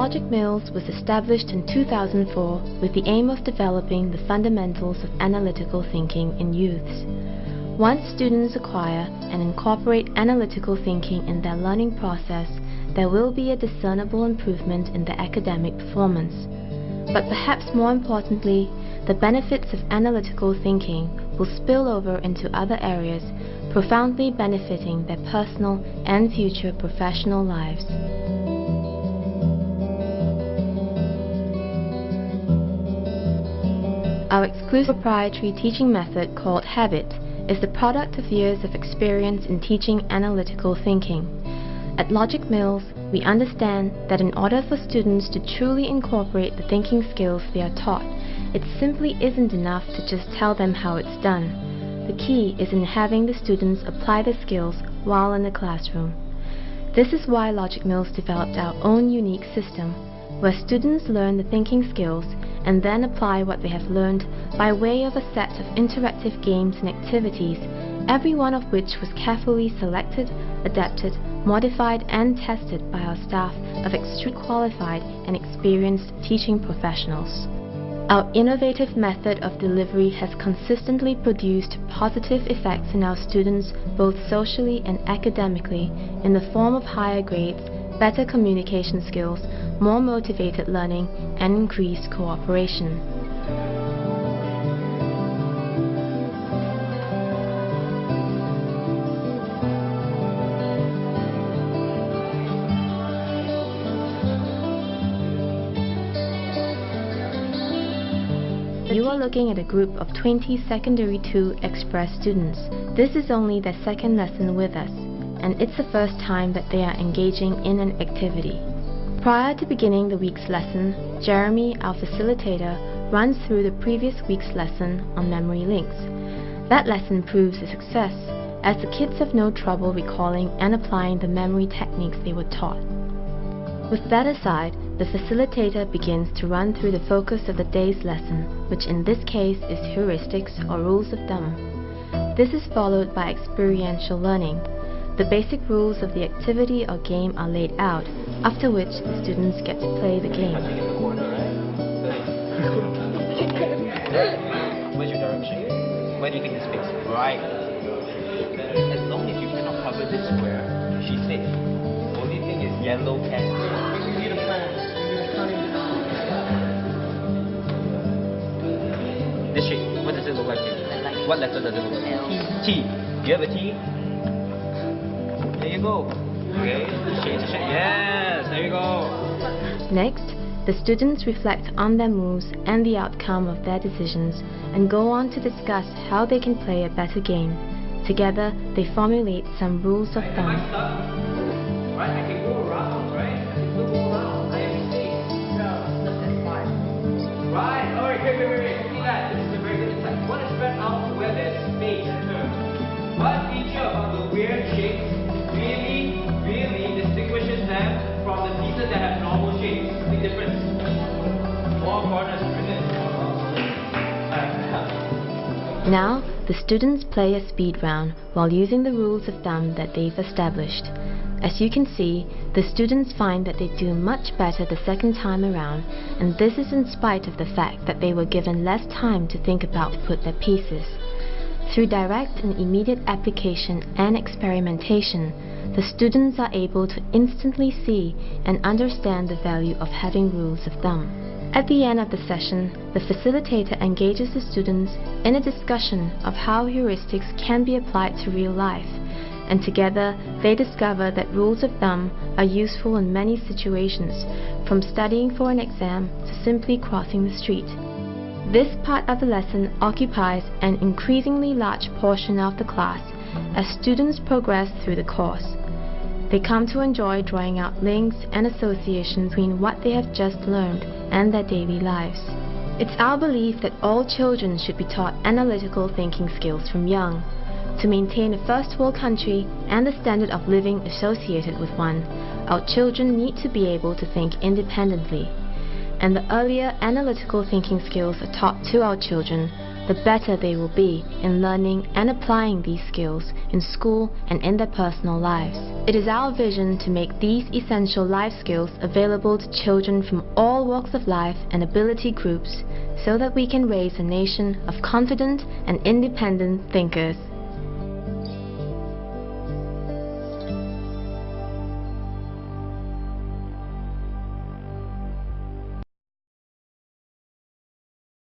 Logic Mills was established in 2004 with the aim of developing the fundamentals of analytical thinking in youths. Once students acquire and incorporate analytical thinking in their learning process, there will be a discernible improvement in their academic performance. But perhaps more importantly, the benefits of analytical thinking will spill over into other areas, profoundly benefiting their personal and future professional lives. Our exclusive proprietary teaching method called Havit is the product of years of experience in teaching analytical thinking. At Logic Mills, we understand that in order for students to truly incorporate the thinking skills they are taught, it simply isn't enough to just tell them how it's done. The key is in having the students apply the skills while in the classroom. This is why Logic Mills developed our own unique system, where students learn the thinking skills and then apply what they have learned by way of a set of interactive games and activities, every one of which was carefully selected, adapted, modified and tested by our staff of extremely qualified and experienced teaching professionals. Our innovative method of delivery has consistently produced positive effects in our students both socially and academically in the form of higher grades, better communication skills, more motivated learning, and increased cooperation. You are looking at a group of 20 Secondary 2 Express students. This is only their second lesson with us, and it's the first time that they are engaging in an activity. Prior to beginning the week's lesson, Jeremy, our facilitator, runs through the previous week's lesson on memory links. That lesson proves a success, as the kids have no trouble recalling and applying the memory techniques they were taught. With that aside, the facilitator begins to run through the focus of the day's lesson, which in this case is heuristics or rules of thumb. This is followed by experiential learning. The basic rules of the activity or game are laid out, after which the students get to play the game. Where's your direction? Where do you think this fits? Right. As long as you cannot cover this square, she's safe. The only thing is yellow can. This shape, what does it look like to you? What letter does it look like? T. Do you have a T? There you go. Okay, change the shape. Yes, there you go. Next, the students reflect on their moves and the outcome of their decisions and go on to discuss how they can play a better game. Together, they formulate some rules of thumb. Right, I can go around, right? I can go around. I am safe. Right, alright, wait. See that? This is a very good insight. You want to spread out where there's space in terms. One feature about the weird shapes really distinguishes them from the pieces that have normal shapes. Big difference. Four corners, brilliant. Now, the students play a speed round while using the rules of thumb that they've established. As you can see, the students find that they do much better the second time around, and this is in spite of the fact that they were given less time to think about to put their pieces. Through direct and immediate application and experimentation, the students are able to instantly see and understand the value of having rules of thumb. At the end of the session, the facilitator engages the students in a discussion of how heuristics can be applied to real life, and together they discover that rules of thumb are useful in many situations, from studying for an exam to simply crossing the street. This part of the lesson occupies an increasingly large portion of the class as students progress through the course. They come to enjoy drawing out links and associations between what they have just learned and their daily lives. It's our belief that all children should be taught analytical thinking skills from young. To maintain a first world country and the standard of living associated with one, our children need to be able to think independently. And the earlier analytical thinking skills are taught to our children, the better they will be in learning and applying these skills in school and in their personal lives. It is our vision to make these essential life skills available to children from all walks of life and ability groups so that we can raise a nation of confident and independent thinkers.